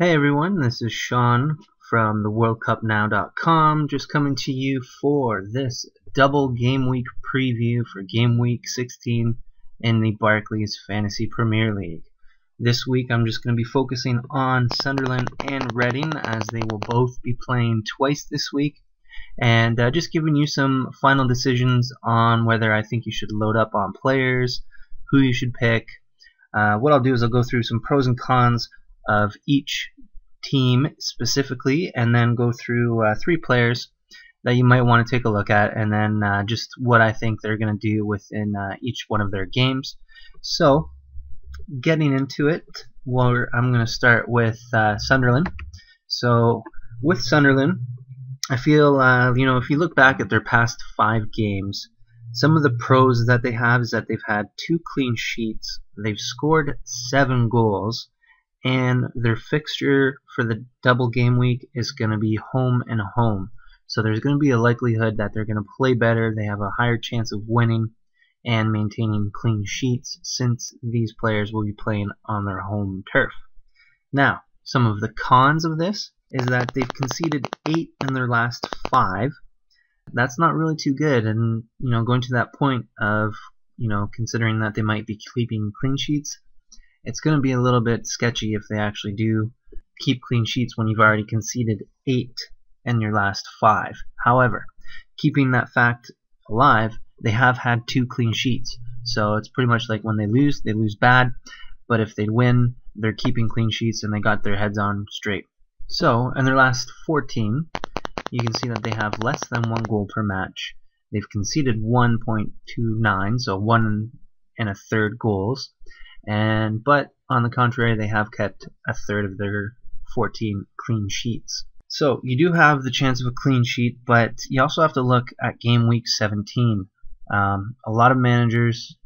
Hey everyone, this is Sean from the WorldCupNow.com, just coming to you for this double game week preview for game week 16 in the Barclays Fantasy Premier League. This week I'm just going to be focusing on Sunderland and Reading, as they will both be playing twice this week, and just giving you some final decisions on whether I think you should load up on players, who you should pick. What I'll do is I'll go through some pros and cons of each team specifically, and then go through 3 players that you might want to take a look at, and then just what I think they're going to do within each one of their games. So getting into it, I'm going to start with Sunderland. So with Sunderland, I feel if you look back at their past 5 games, some of the pros that they have is that they've had 2 clean sheets, they've scored 7 goals, and their fixture for the double game week is going to be home and home. So there's going to be a likelihood that they're going to play better, they have a higher chance of winning and maintaining clean sheets, since these players will be playing on their home turf. Now, some of the cons of this is that they've conceded 8 in their last 5. That's not really too good, and going to that point of considering that they might be keeping clean sheets, it's going to be a little bit sketchy if they actually do keep clean sheets when you've already conceded 8 in your last 5. However, keeping that fact alive, they have had 2 clean sheets, so it's pretty much like when they lose bad, but if they win, they're keeping clean sheets and they got their heads on straight. So in their last 14, you can see that they have less than 1 goal per match. They've conceded 1.29, so 1 1/3 goals. But on the contrary, they have kept 1/3 of their 14 clean sheets. So you do have the chance of a clean sheet, but you also have to look at game week 17. A lot of managers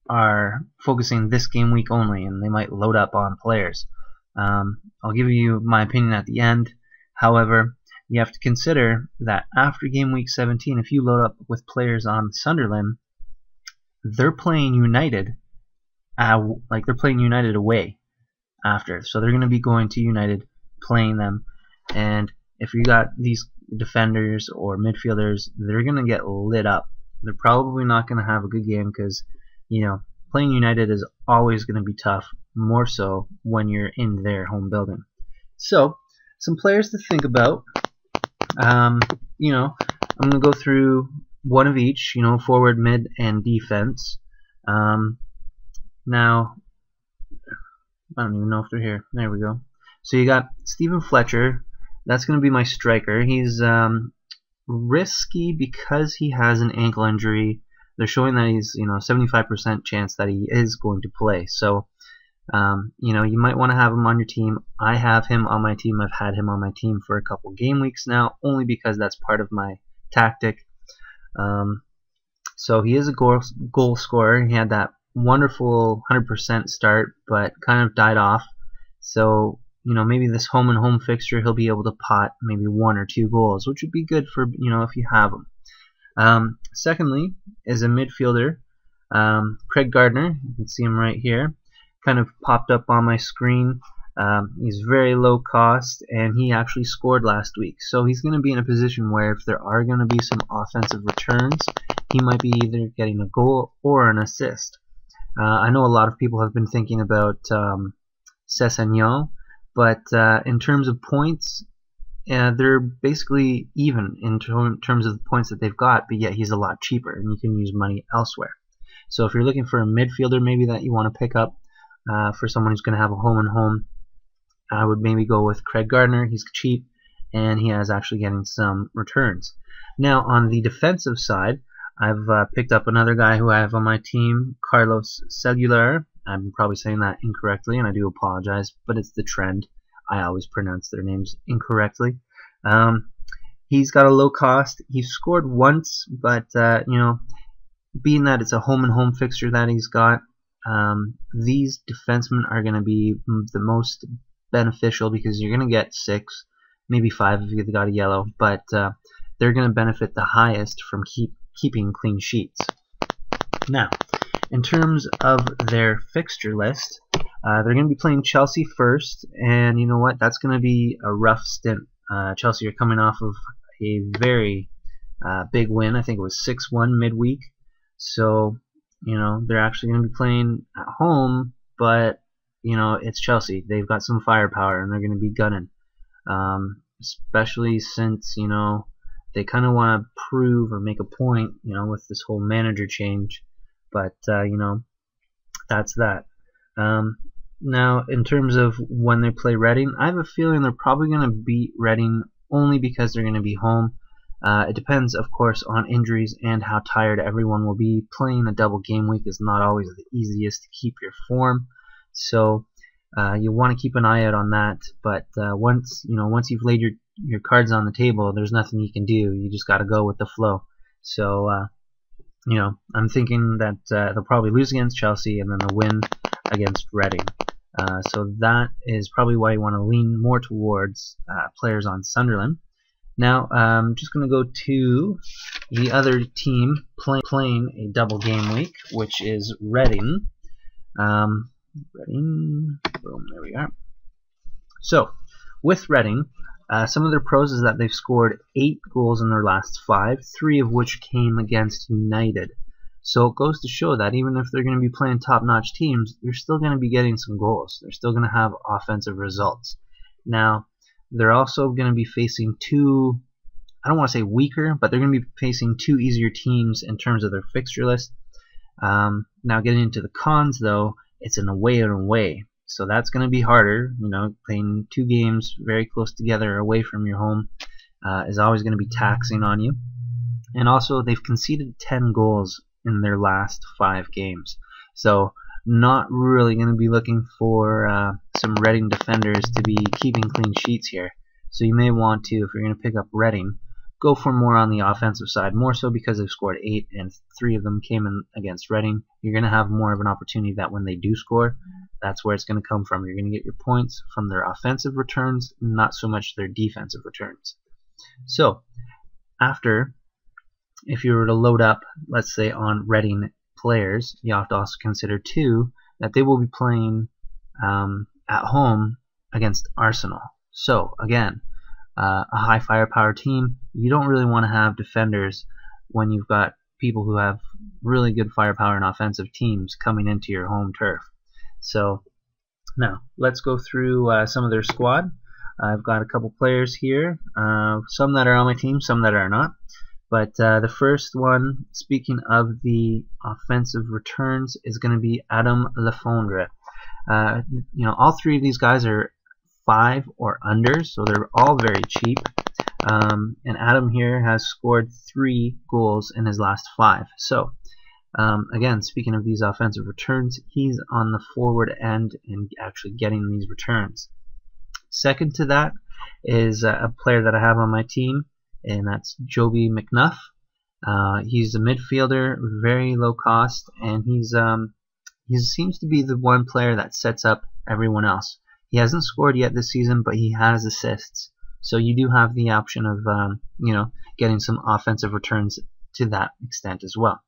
are focusing this game week only, and they might load up on players. I'll give you my opinion at the end. However, you have to consider that after game week 17, if you load up with players on Sunderland, they're playing United. They're playing United away after, so they're going to be going to United, playing them, and if you got these defenders or midfielders, they're going to get lit up. They're probably not going to have a good game, because playing United is always going to be tough, more so when you're in their home building. So some players to think about. I'm going to go through one of each, forward, mid, and defense. Now, I don't even know if they're here. There we go. So you got Stephen Fletcher. That's going to be my striker. He's risky because he has an ankle injury. They're showing that he's 75% chance that he is going to play. So you might want to have him on your team. I have him on my team. I've had him on my team for a couple game weeks now, only because that's part of my tactic. So he is a goal scorer. He had that wonderful 100% start, but kind of died off. So maybe this home and home fixture he'll be able to pot maybe 1 or 2 goals, which would be good for if you have him. Secondly is a midfielder, Craig Gardner. You can see him right here, kind of popped up on my screen. He's very low cost, and he actually scored last week, so he's going to be in a position where if there are going to be some offensive returns, he might be either getting a goal or an assist. I know a lot of people have been thinking about Cessignon, but in terms of points, they're basically even in terms of the points that they've got, but yet he's a lot cheaper, and you can use money elsewhere. So if you're looking for a midfielder maybe that you want to pick up for someone who's going to have a home and home, I would maybe go with Craig Gardner. He's cheap, and he is actually getting some returns. Now on the defensive side, I've picked up another guy who I have on my team, Carlos Cellular. I'm probably saying that incorrectly, and I do apologize, but it's the trend. I always pronounce their names incorrectly. He's got a low cost. He's scored once, but being that it's a home and home fixture that he's got, these defensemen are going to be the most beneficial, because you're going to get 6, maybe 5 if you've got a yellow, but they're going to benefit the highest from keeping clean sheets. Now, in terms of their fixture list, They're going to be playing Chelsea first, and you know what? That's going to be a rough stint. Chelsea are coming off of a very big win. I think it was 6-1 midweek. So, you know, they're actually going to be playing at home, but, you know, it's Chelsea. They've got some firepower, and they're going to be gunning. Especially since, you know, they kind of want to prove or make a point, you know, with this whole manager change. But, you know, that's that. Now, in terms of when they play Reading, I have a feeling they're probably going to beat Reading only because they're going to be home. It depends, of course, on injuries and how tired everyone will be. Playing a double game week is not always the easiest to keep your form, so you want to keep an eye out on that. But once you've laid your cards on the table, there's nothing you can do. You just got to go with the flow. So you know, I'm thinking that they'll probably lose against Chelsea and then they'll win against Reading. So that is probably why you want to lean more towards players on Sunderland. Now, I'm just going to go to the other team playing a double game week, which is Reading. Reading, boom, there we are. So, with Reading, some of their pros is that they've scored 8 goals in their last 5, 3 of which came against United. So it goes to show that even if they're going to be playing top-notch teams, they're still going to be getting some goals. They're still going to have offensive results. Now, they're also going to be facing 2, I don't want to say weaker, but they're going to be facing 2 easier teams in terms of their fixture list. Now, getting into the cons, though, it's an away and away. So that's going to be harder. You know, playing 2 games very close together away from your home is always going to be taxing on you. And also, they've conceded 10 goals in their last 5 games. So not really going to be looking for some Reading defenders to be keeping clean sheets here. So you may want to, if you're going to pick up Reading, go for more on the offensive side, more so because they've scored 8 and 3 of them came in against Reading. You're going to have more of an opportunity that when they do score, that's where it's going to come from. You're going to get your points from their offensive returns, not so much their defensive returns. So, if you were to load up, let's say, on Reading players, you have to also consider, too, that they will be playing at home against Arsenal. So, again, a high firepower team, you don't really want to have defenders when you've got people who have really good firepower and offensive teams coming into your home turf. So, now, let's go through some of their squad. I've got a couple players here, some that are on my team, some that are not. But the first one, speaking of the offensive returns, is going to be Adam Lefondre. You know, all 3 of these guys are 5 or under, so they're all very cheap. And Adam here has scored 3 goals in his last 5. So, again, speaking of these offensive returns, he's on the forward end and actually getting these returns. Second to that is a player that I have on my team, and that's Joby McNuff. He's a midfielder, very low cost, and he seems to be the one player that sets up everyone else. He hasn't scored yet this season, but he has assists. So you do have the option of you know, getting some offensive returns to that extent as well.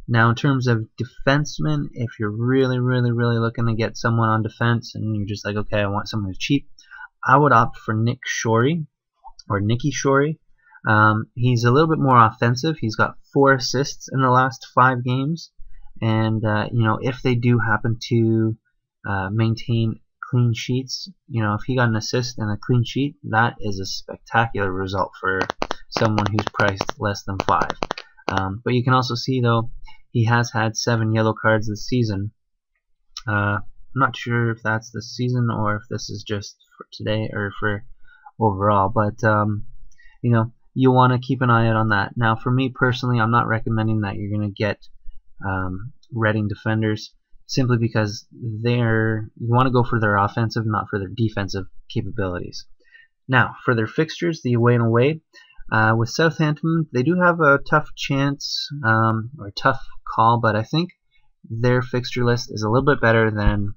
Now, in terms of defensemen, if you're really looking to get someone on defense, and you're just like, okay, I want someone who's cheap, I would opt for Nicky Shorey. He's a little bit more offensive. He's got 4 assists in the last 5 games, and you know, if they do happen to maintain clean sheets, you know, if he got an assist and a clean sheet, that is a spectacular result for someone who's priced less than 5. But you can also see, though, he has had 7 yellow cards this season. I'm not sure if that's this season or if this is just for today or for overall, but you know, you want to keep an eye out on that. Now, for me personally, I'm not recommending that you're going to get Reading defenders, simply because you want to go for their offensive, not for their defensive capabilities. Now, for their fixtures, the away and away, with Southampton, they do have a tough chance, or a tough call, but I think their fixture list is a little bit better than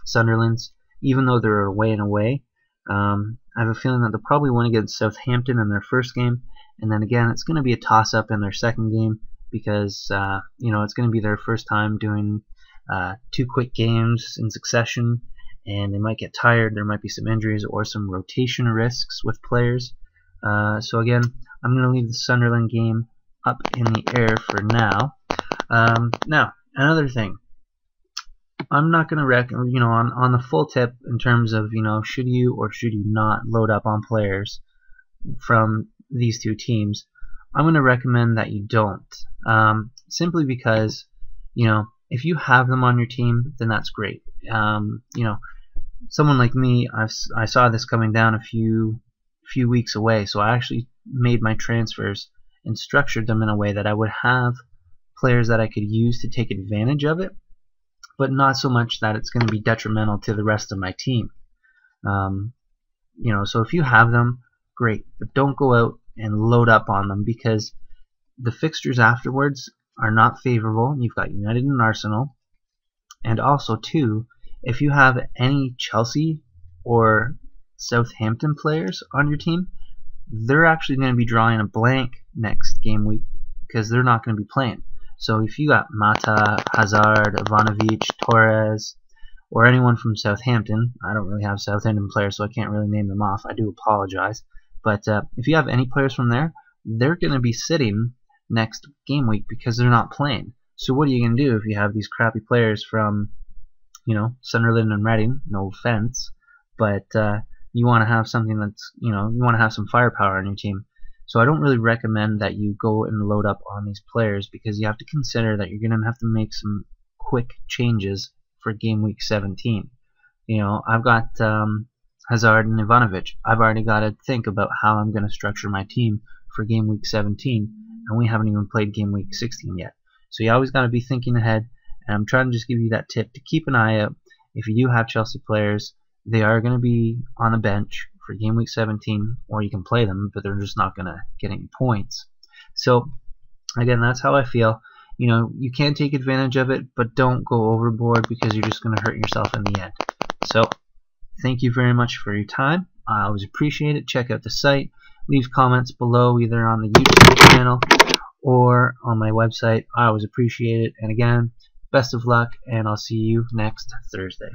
Sunderland's, even though they're away and away. I have a feeling that they'll probably win against Southampton in their first game, and then again, it's going to be a toss-up in their second game because you know, it's going to be their first time doing 2 quick games in succession, and they might get tired. There might be some injuries or some rotation risks with players. So again, I'm going to leave the Sunderland game up in the air for now. Now, another thing. I'm not going to recommend, on the full tip in terms of, should you or should you not load up on players from these 2 teams. I'm going to recommend that you don't. Simply because, if you have them on your team, then that's great. Someone like me, I saw this coming down a few weeks away, so I actually made my transfers and structured them in a way that I would have players that I could use to take advantage of it, but not so much that it's going to be detrimental to the rest of my team. So if you have them, great, but don't go out and load up on them, because the fixtures afterwards are not favorable. You've got United and Arsenal, and also too, if you have any Chelsea or Southampton players on your team, they're actually going to be drawing a blank next game week because they're not going to be playing. So if you got Mata, Hazard, Ivanovic, Torres, or anyone from Southampton, I don't really have Southampton players, so I can't really name them off. I do apologize. But if you have any players from there, they're going to be sitting next game week because they're not playing. So what are you going to do if you have these crappy players from, Sunderland and Reading? No offense, but you want to have something that's, you want to have some firepower on your team. So I don't really recommend that you go and load up on these players, because you have to consider that you're going to have to make some quick changes for game week 17. I've got Hazard and Ivanovic. I've already got to think about how I'm going to structure my team for game week 17, and we haven't even played game week 16 yet. So you always got to be thinking ahead, and I'm trying to just give you that tip to keep an eye out. If you do have Chelsea players, they are going to be on the bench for game week 17, or you can play them, but they're just not going to get any points. So again, that's how I feel. You can take advantage of it, but don't go overboard, because you're just going to hurt yourself in the end. So thank you very much for your time. I always appreciate it. Check out the site. Leave comments below, either on the YouTube channel or on my website. I always appreciate it. And again, best of luck, and I'll see you next Thursday.